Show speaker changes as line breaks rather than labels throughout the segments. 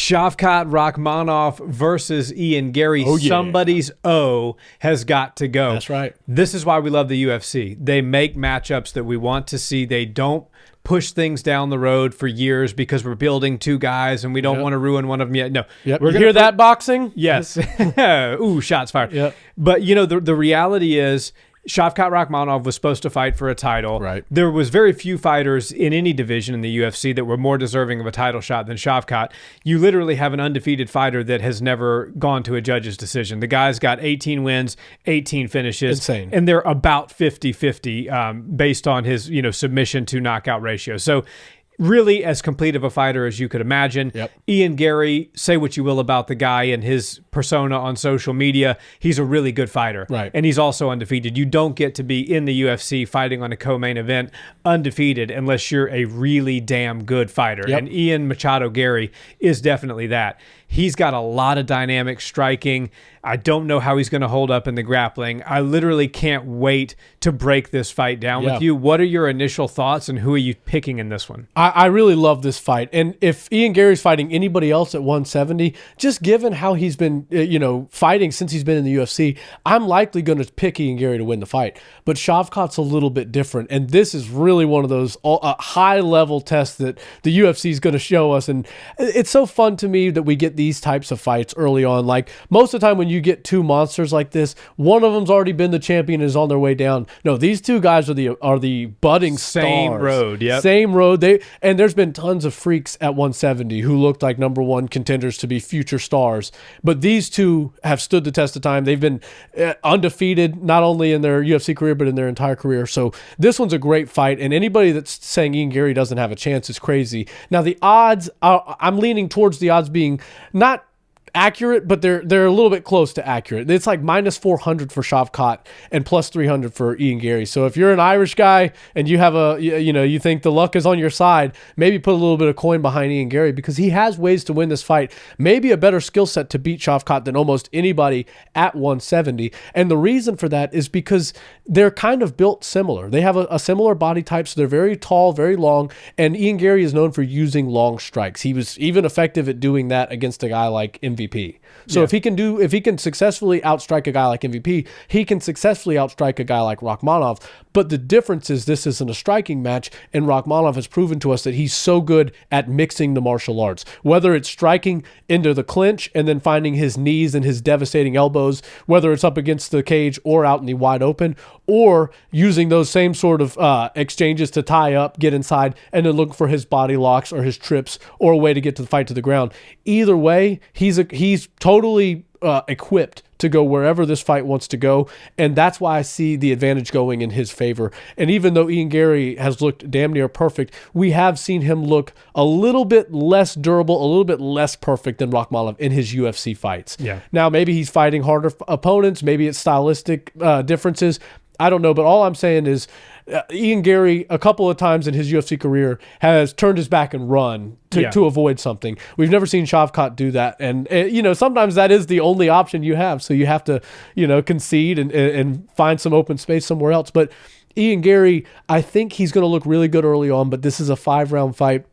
Shavkat Rakhmonov versus Ian Garry.
Oh, yeah.
Somebody's O has got to go.
That's right.
This is why we love the UFC. They make matchups that we want to see. They don't push things down the road for years because we're building two guys and we don't want to ruin one of them yet. No.
Yep.
We're
You
gonna
hear that, boxing?
Yes. Ooh, shots fired.
Yep.
But, you know, the reality is Shavkat Rakhmonov was supposed to fight for a title.
Right.
There was very few fighters in any division in the UFC that were more deserving of a title shot than Shavkat. You literally have an undefeated fighter that has never gone to a judge's decision. The guy's got 18 wins, 18 finishes.
Insane.
And they're about 50-50 based on his, you know, submission to knockout ratio. So really as complete of a fighter as you could imagine.
Yep.
Ian Garry, say what you will about the guy and his persona on social media. He's a really good fighter.
Right.
And he's also undefeated. You don't get to be in the UFC fighting on a co-main event undefeated unless you're a really damn good fighter.
Yep.
And Ian Machado Garry is definitely that. He's got a lot of dynamic striking. I don't know how he's going to hold up in the grappling. I literally can't wait to break this fight down with you. What are your initial thoughts and who are you picking in this one?
I really love this fight. And if Ian Garry's fighting anybody else at 170, just given how he's been, fighting since he's been in the UFC, I'm likely going to pick Ian Garry to win the fight. But Shavkat's a little bit different. And this is really one of those high-level tests that the UFC is going to show us. And it's so fun to me that we get these types of fights early on. Like most of the time when you get two monsters like this, one of them's already been the champion and is on their way down. No, these two guys are the budding
Same
stars.
road, yep.
Same road. And there's been tons of freaks at 170 who looked like number one contenders to be future stars. But these two have stood the test of time. They've been undefeated, not only in their UFC career, but in their entire career. So this one's a great fight. And anybody that's saying Ian Garry doesn't have a chance is crazy. Now, the odds, I'm leaning towards the odds being not accurate, but they're a little bit close to accurate. It's like minus 400 for Shavkat and plus 300 for Ian Garry. So if you're an Irish guy and you have you think the luck is on your side, maybe put a little bit of coin behind Ian Garry because he has ways to win this fight. Maybe a better skill set to beat Shavkat than almost anybody at 170. And the reason for that is because they're kind of built similar. They have a similar body type, so they're very tall, very long, and Ian Garry is known for using long strikes. He was even effective at doing that against a guy like MVP. So if he can successfully outstrike a guy like MVP, he can successfully outstrike a guy like Rakhmonov. But the difference is this isn't a striking match, and Rakhmonov has proven to us that he's so good at mixing the martial arts. Whether it's striking into the clinch and then finding his knees and his devastating elbows, whether it's up against the cage or out in the wide open, or using those same sort of exchanges to tie up, get inside, and then look for his body locks or his trips or a way to get to the fight to the ground. Either way, he's totally equipped to go wherever this fight wants to go, and that's why I see the advantage going in his favor. And even though Ian Garry has looked damn near perfect, we have seen him look a little bit less durable, a little bit less perfect than Rakhmonov in his UFC fights.
Yeah.
Now, maybe he's fighting harder opponents, maybe it's stylistic differences. I don't know, but all I'm saying is Ian Garry, a couple of times in his UFC career, has turned his back and run to avoid something. We've never seen Shavkat do that. And, sometimes that is the only option you have. So you have to, concede and find some open space somewhere else. But Ian Garry, I think he's going to look really good early on, but this is a 5-round fight.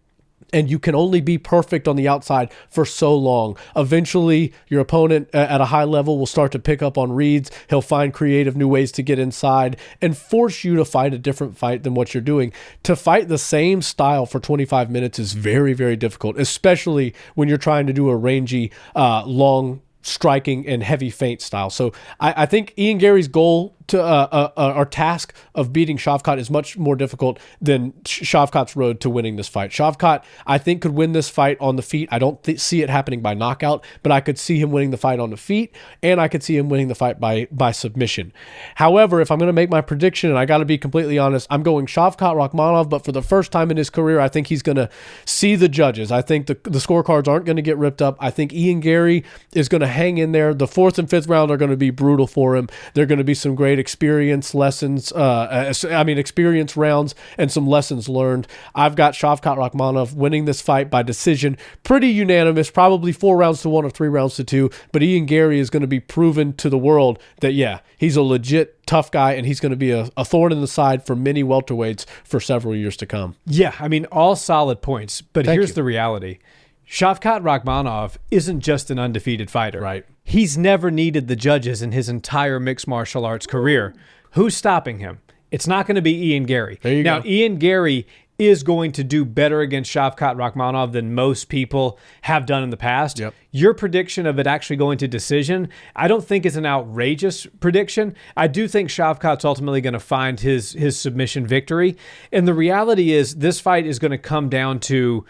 And you can only be perfect on the outside for so long. Eventually, your opponent at a high level will start to pick up on reads. He'll find creative new ways to get inside and force you to fight a different fight than what you're doing. To fight the same style for 25 minutes is very, very difficult, especially when you're trying to do a rangy, long striking and heavy feint style. So I think Ian Garry's goal to our task of beating Shavkat is much more difficult than Shavkat's road to winning this fight. Shavkat, I think, could win this fight on the feet. I don't see it happening by knockout, but I could see him winning the fight on the feet, and I could see him winning the fight by submission. However, if I'm going to make my prediction, and I got to be completely honest, I'm going Shavkat Rakhmonov, but for the first time in his career, I think he's going to see the judges. I think the scorecards aren't going to get ripped up. I think Ian Garry is going to hang in there. The 4th and 5th round are going to be brutal for him. They're going to be some great experience rounds and some lessons learned. I've got Shavkat Rakhmonov winning this fight by decision, pretty unanimous, probably 4 rounds to 1 or 3 rounds to 2. But Ian Garry is going to be proven to the world that he's a legit tough guy, and he's going to be a thorn in the side for many welterweights for several years to come.
Yeah, I mean, all solid points. But here's the reality. Shavkat Rakhmonov isn't just an undefeated fighter.
Right.
He's never needed the judges in his entire mixed martial arts career. Who's stopping him? It's not going to be Ian Garry.
There you
go. Ian Garry is going to do better against Shavkat Rakhmonov than most people have done in the past.
Yep.
Your prediction of it actually going to decision, I don't think is an outrageous prediction. I do think Shavkat's ultimately going to find his submission victory. And the reality is this fight is going to come down to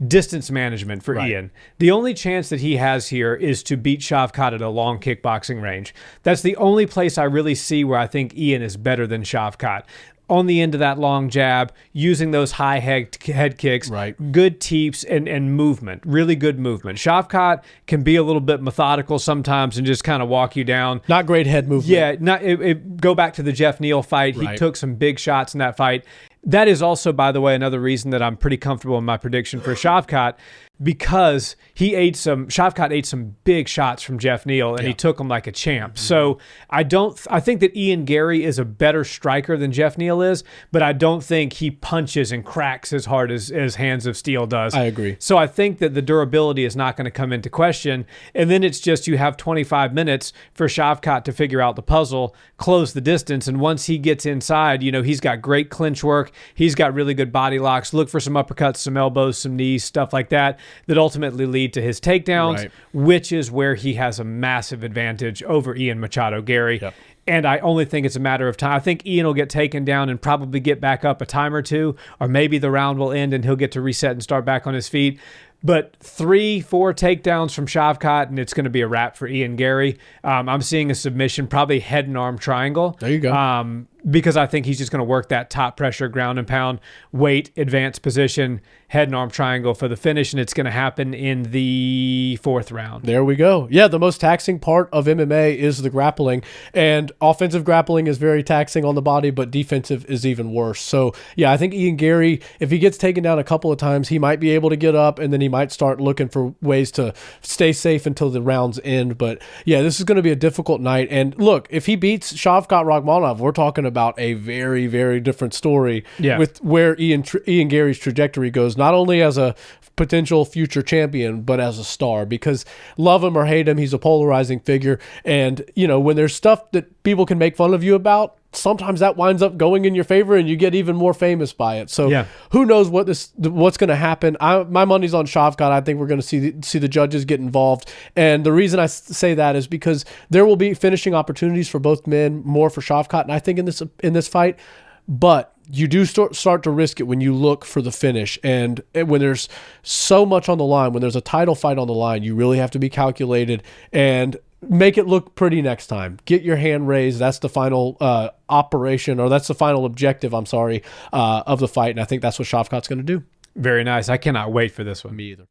distance management for Ian. The only chance that he has here is to beat Shavkat at a long kickboxing range. That's the only place I really see where I think Ian is better than Shavkat. On the end of that long jab, using those high head kicks, good teeps and movement, really good movement. Shavkat can be a little bit methodical sometimes and just kind of walk you down.
Not great head movement.
Yeah, go back to the Jeff Neal fight. He took some big shots in that fight. That is also, by the way, another reason that I'm pretty comfortable in my prediction for Shavkat, because Shavkat ate some big shots from Jeff Neal, and he took them like a champ. So I think that Ian Garry is a better striker than Jeff Neal is, but I don't think he punches and cracks as hard as Hands of Steel does.
I agree.
So I think that the durability is not going to come into question. And then it's just you have 25 minutes for Shavkat to figure out the puzzle, close the distance, and once he gets inside, he's got great clinch work. He's got really good body locks. Look for some uppercuts, some elbows, some knees, stuff like that ultimately lead to his takedowns, which is where he has a massive advantage over Ian Machado Garry.
Yep.
And I only think it's a matter of time. I think Ian will get taken down and probably get back up a time or two, or maybe the round will end and he'll get to reset and start back on his feet. But 3-4 takedowns from Shavkat, and it's going to be a wrap for Ian Garry. I'm seeing a submission, probably head and arm triangle.
There you go.
Because I think he's just going to work that top pressure, ground and pound, weight, advanced position, head and arm triangle for the finish, and it's going to happen in the 4th round.
There we go. Yeah, the most taxing part of MMA is the grappling, and offensive grappling is very taxing on the body, but defensive is even worse. So, yeah, I think Ian Garry, if he gets taken down a couple of times, he might be able to get up, and then he might start looking for ways to stay safe until the rounds end. But, yeah, this is going to be a difficult night. And, look, if he beats Shavkat Rakhmonov, we're talking about a very, very different story with where Ian Garry's trajectory goes, not only as a potential future champion, but as a star, because love him or hate him, he's a polarizing figure. And, when there's stuff that people can make fun of you about, sometimes that winds up going in your favor and you get even more famous by it. So who knows what's going to happen. My money's on Shavkat. I think we're going to see the judges get involved. And the reason I say that is because there will be finishing opportunities for both men, more for Shavkat, and I think in this fight. But you do start to risk it when you look for the finish. And when there's so much on the line, when there's a title fight on the line, you really have to be calculated and make it look pretty next time. Get your hand raised. That's the final operation, or that's the final objective, of the fight. And I think that's what Shavkat's going to do.
Very nice. I cannot wait for this one.
Me either.